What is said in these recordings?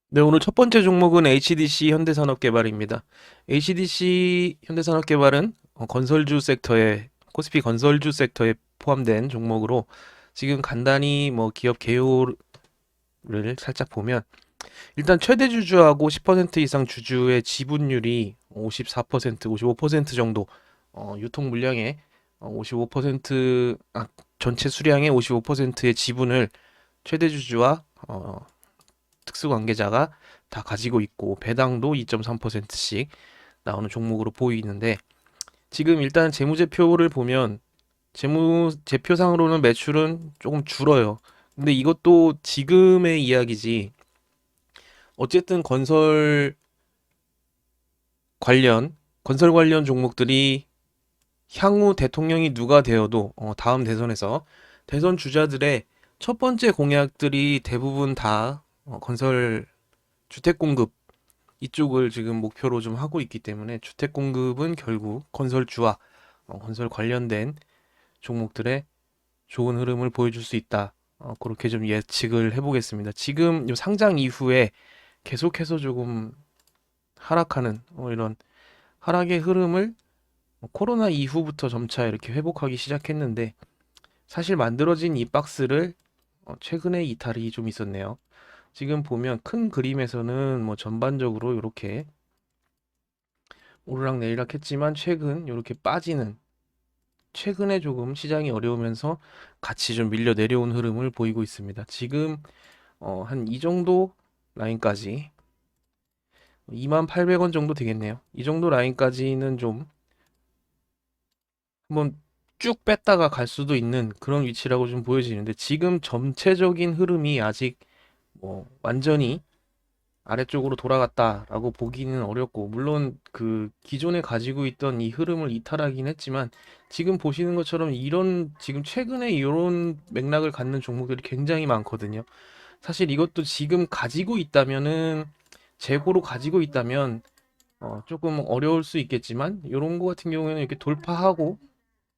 네, 오늘 첫 번째 종목은 HDC 현대산업개발입니다. HDC 현대산업개발은 건설주 섹터에, 코스피 건설주 섹터에 포함된 종목으로 지금 간단히 뭐 기업 개요를 살짝 보면 일단 최대 주주하고 10% 이상 주주의 지분율이 54%, 55% 정도, 유통 물량의 55%, 전체 수량의 55%의 지분을 최대 주주와 특수관계자가 다 가지고 있고 배당도 2.3%씩 나오는 종목으로 보이는데, 지금 일단 재무제표를 보면 재무제표상으로는 매출은 조금 줄어요. 근데 이것도 지금의 이야기지. 어쨌든 관련 건설 관련 종목들이 향후 대통령이 누가 되어도 다음 대선에서 대선 주자들의 첫 번째 공약들이 대부분 다 건설 주택 공급 이쪽을 지금 목표로 좀 하고 있기 때문에 주택 공급은 결국 건설주와 건설 관련된 종목들의 좋은 흐름을 보여줄 수 있다. 그렇게 좀 예측을 해보겠습니다. 지금 요 상장 이후에 계속해서 조금 하락하는 이런 하락의 흐름을 코로나 이후부터 점차 이렇게 회복하기 시작했는데, 사실 만들어진 이 박스를 최근에 이탈이 좀 있었네요. 지금 보면 큰 그림에서는 뭐 전반적으로 이렇게 오르락내리락 했지만 최근 이렇게 빠지는, 최근에 조금 시장이 어려우면서 같이 좀 밀려 내려온 흐름을 보이고 있습니다. 지금 한 이 정도 라인까지 28,000원 정도 되겠네요. 이 정도 라인까지는 좀 한번 쭉 뺐다가 갈 수도 있는 그런 위치라고 좀 보여지는데, 지금 전체적인 흐름이 아직 뭐 완전히 아래쪽으로 돌아갔다라고 보기는 어렵고, 물론 그 기존에 가지고 있던 이 흐름을 이탈하긴 했지만 지금 보시는 것처럼 이런 지금 최근에 이런 맥락을 갖는 종목들이 굉장히 많거든요. 사실 이것도 지금 가지고 있다면은, 재고로 가지고 있다면 조금 어려울 수 있겠지만, 이런 거 같은 경우에는 이렇게 돌파하고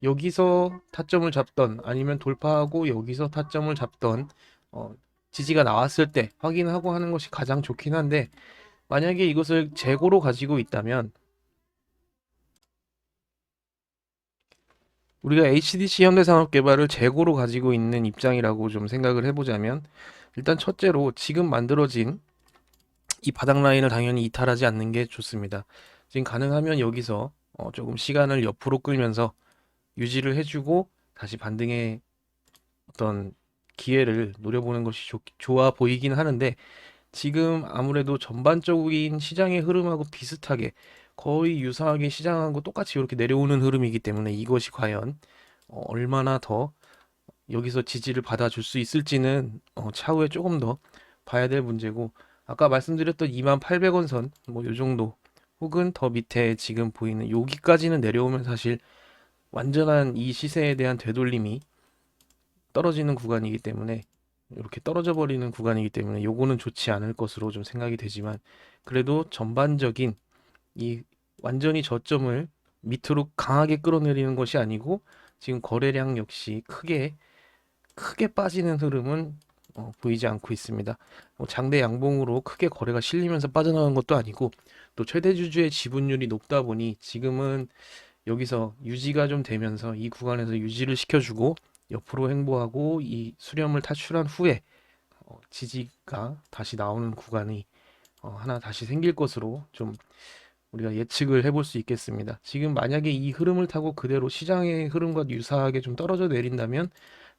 여기서 타점을 잡던, 아니면 돌파하고 여기서 타점을 잡던 어, 지지가 나왔을 때 확인하고 하는 것이 가장 좋긴 한데, 만약에 이것을 재고로 가지고 있다면, 우리가 HDC 현대산업개발을 재고로 가지고 있는 입장이라고 좀 생각을 해보자면, 일단 첫째로 지금 만들어진 이 바닥 라인을 당연히 이탈하지 않는 게 좋습니다. 지금 가능하면 여기서 조금 시간을 옆으로 끌면서 유지를 해주고 다시 반등의 어떤 기회를 노려보는 것이 좋아 보이긴 하는데, 지금 아무래도 전반적인 시장의 흐름하고 비슷하게 거의 유사하게 시장하고 똑같이 이렇게 내려오는 흐름이기 때문에, 이것이 과연 얼마나 더 여기서 지지를 받아줄 수 있을지는 차후에 조금 더 봐야 될 문제고, 아까 말씀드렸던 28,000원 선 뭐 요 정도, 혹은 더 밑에 지금 보이는 여기까지는 내려오면 사실 완전한 이 시세에 대한 되돌림이 떨어지는 구간이기 때문에, 이렇게 떨어져 버리는 구간이기 때문에 요거는 좋지 않을 것으로 좀 생각이 되지만, 그래도 전반적인 이 완전히 저점을 밑으로 강하게 끌어내리는 것이 아니고, 지금 거래량 역시 크게 빠지는 흐름은 보이지 않고 있습니다. 장대 양봉으로 크게 거래가 실리면서 빠져나간 것도 아니고, 또 최대 주주의 지분율이 높다 보니 지금은 여기서 유지가 좀 되면서 이 구간에서 유지를 시켜주고 옆으로 행보하고 이 수렴을 탈출한 후에 지지가 다시 나오는 구간이 하나 다시 생길 것으로 좀 우리가 예측을 해볼 수 있겠습니다. 지금 만약에 이 흐름을 타고 그대로 시장의 흐름과 유사하게 좀 떨어져 내린다면,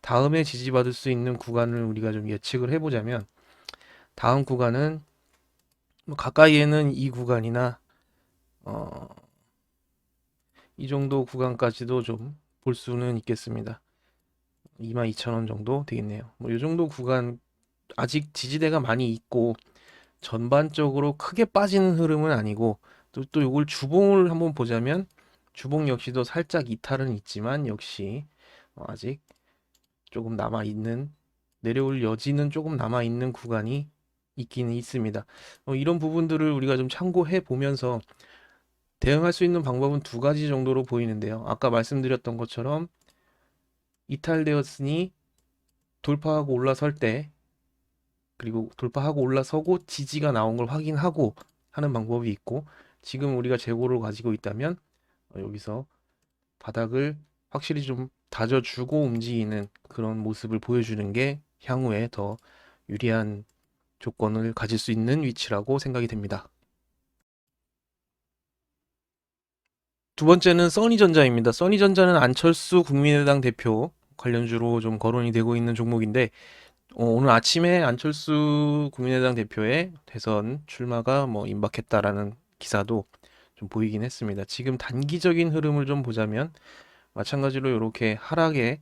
다음에 지지받을 수 있는 구간을 우리가 좀 예측을 해보자면, 다음 구간은 뭐 가까이에는 이 구간이나 어, 이 정도 구간까지도 좀 볼 수는 있겠습니다. 22,000원 정도 되겠네요. 뭐 이 정도 구간, 아직 지지대가 많이 있고 전반적으로 크게 빠지는 흐름은 아니고, 또 이걸 주봉을 한번 보자면 주봉 역시도 살짝 이탈은 있지만 역시 아직 조금 남아 있는, 내려올 여지는 조금 남아 있는 구간이 있기는 있습니다. 이런 부분들을 우리가 좀 참고해 보면서 대응할 수 있는 방법은 두 가지 정도로 보이는데요. 아까 말씀드렸던 것처럼 이탈되었으니 돌파하고 올라설 때 그리고 돌파하고 올라서고 지지가 나온 걸 확인하고 하는 방법이 있고, 지금 우리가 재고를 가지고 있다면 여기서 바닥을 확실히 좀 다져주고 움직이는 그런 모습을 보여주는 게 향후에 더 유리한 조건을 가질 수 있는 위치라고 생각이 됩니다. 두 번째는 써니전자입니다. 써니전자는 안철수 국민의당 대표 관련주로 좀 거론이 되고 있는 종목인데, 오늘 아침에 안철수 국민의당 대표의 대선 출마가 뭐 임박했다라는 기사도 좀 보이긴 했습니다. 지금 단기적인 흐름을 좀 보자면 마찬가지로 이렇게 하락의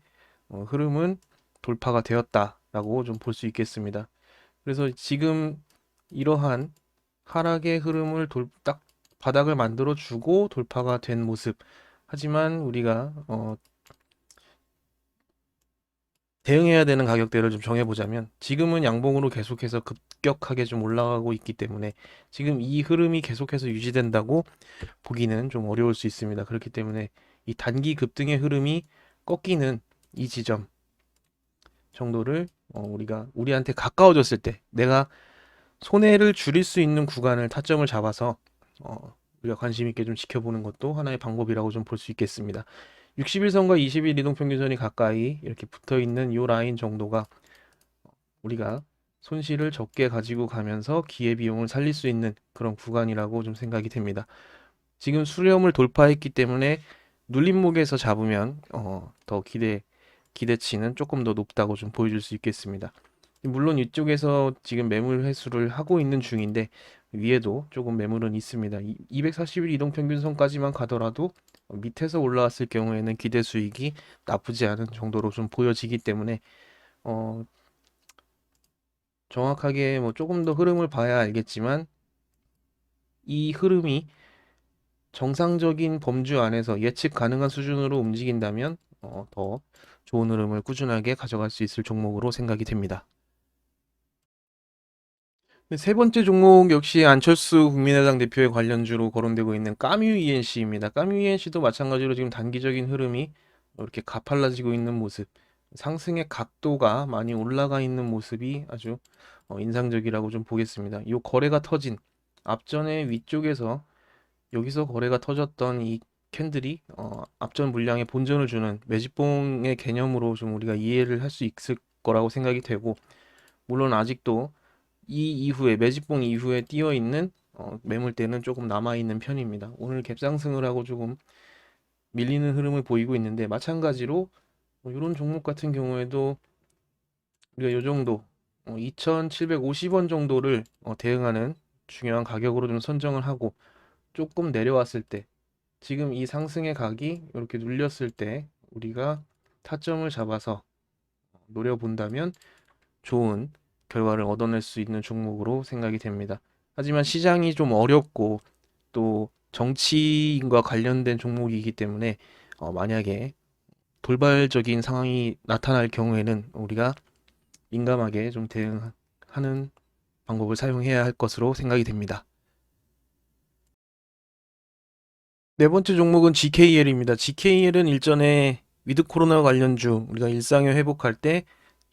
흐름은 돌파가 되었다라고 좀 볼 수 있겠습니다. 그래서 지금 이러한 하락의 흐름을 딱 바닥을 만들어 주고 돌파가 된 모습. 하지만 우리가 대응해야 되는 가격대를 좀 정해보자면, 지금은 양봉으로 계속해서 급격하게 좀 올라가고 있기 때문에 지금 이 흐름이 계속해서 유지된다고 보기는 좀 어려울 수 있습니다. 그렇기 때문에 이 단기 급등의 흐름이 꺾이는 이 지점 정도를 우리가 우리한테 가까워졌을 때, 내가 손해를 줄일 수 있는 구간을 타점을 잡아서 우리가 관심 있게 좀 지켜보는 것도 하나의 방법이라고 좀 볼 수 있겠습니다. 60일선과 20일 이동평균선이 가까이 이렇게 붙어 있는 이 라인 정도가 우리가 손실을 적게 가지고 가면서 기회비용을 살릴 수 있는 그런 구간이라고 좀 생각이 됩니다. 지금 수렴을 돌파했기 때문에 눌림목에서 잡으면 더 기대치는 조금 더 높다고 좀 보여줄 수 있겠습니다. 물론 이쪽에서 지금 매물 회수를 하고 있는 중인데 위에도 조금 매물은 있습니다. 240일 이동평균선까지만 가더라도 밑에서 올라왔을 경우에는 기대 수익이 나쁘지 않은 정도로 좀 보여지기 때문에 어, 정확하게 뭐 조금 더 흐름을 봐야 알겠지만, 이 흐름이 정상적인 범주 안에서 예측 가능한 수준으로 움직인다면 더 좋은 흐름을 꾸준하게 가져갈 수 있을 종목으로 생각이 됩니다. 세 번째 종목 역시 안철수 국민의당 대표의 관련주로 거론되고 있는 까뮤 ENC입니다. 까뮤 ENC도 마찬가지로 지금 단기적인 흐름이 이렇게 가팔라지고 있는 모습, 상승의 각도가 많이 올라가 있는 모습이 아주 인상적이라고 좀 보겠습니다. 이 거래가 터진 앞전에 위쪽에서 여기서 거래가 터졌던 이 캔들이 앞전 물량에 본전을 주는 매집봉의 개념으로 좀 우리가 이해를 할 수 있을 거라고 생각이 되고, 물론 아직도 이 이후에 매집봉 이후에 뛰어 있는 매물대는 조금 남아 있는 편입니다. 오늘 갭상승을 하고 조금 밀리는 흐름을 보이고 있는데, 마찬가지로 이런 종목 같은 경우에도 우리가 이 정도 2,750원 정도를 대응하는 중요한 가격으로 좀 선정을 하고, 조금 내려왔을 때 지금 이 상승의 각이 이렇게 눌렸을 때 우리가 타점을 잡아서 노려본다면 좋은 결과를 얻어낼 수 있는 종목으로 생각이 됩니다. 하지만 시장이 좀 어렵고 또 정치인과 관련된 종목이기 때문에 만약에 돌발적인 상황이 나타날 경우에는 우리가 민감하게 좀 대응하는 방법을 사용해야 할 것으로 생각이 됩니다. 네 번째 종목은 GKL입니다. GKL은 일전에 위드 코로나 관련주 우리가 일상을 회복할 때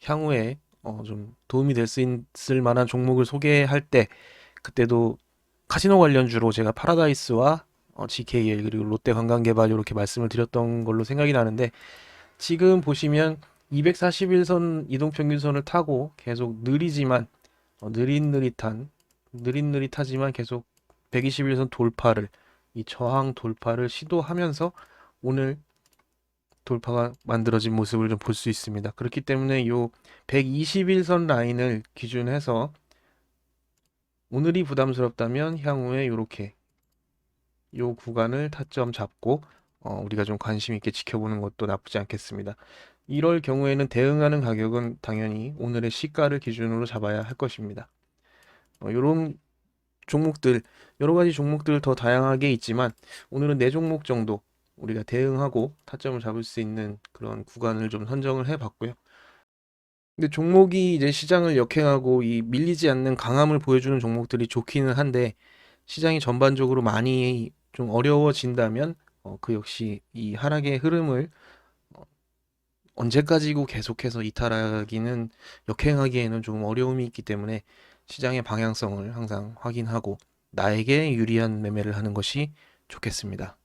향후에 좀 도움이 될 수 있을 만한 종목을 소개할 때, 그때도 카지노 관련주로 제가 파라다이스와 GKL 그리고 롯데관광개발 이렇게 말씀을 드렸던 걸로 생각이 나는데, 지금 보시면 241선 이동평균선을 타고 계속 느리지만 느릿느릿하지만 계속 121선 돌파를, 이 저항 돌파를 시도하면서 오늘 돌파가 만들어진 모습을 좀 볼 수 있습니다. 그렇기 때문에 요 121선 라인을 기준해서 오늘이 부담스럽다면 향후에 이렇게 요 구간을 타점 잡고 우리가 좀 관심 있게 지켜보는 것도 나쁘지 않겠습니다. 이럴 경우에는 대응하는 가격은 당연히 오늘의 시가를 기준으로 잡아야 할 것입니다. 이런 종목들, 여러 가지 종목들 더 다양하게 있지만 오늘은 네 종목 정도 우리가 대응하고 타점을 잡을 수 있는 그런 구간을 좀 선정을 해봤고요. 근데 종목이 이제 시장을 역행하고 이 밀리지 않는 강함을 보여주는 종목들이 좋기는 한데, 시장이 전반적으로 많이 좀 어려워진다면 그 역시 이 하락의 흐름을 언제까지고 계속해서 이탈하기는 역행하기에는 조금 어려움이 있기 때문에 시장의 방향성을 항상 확인하고 나에게 유리한 매매를 하는 것이 좋겠습니다.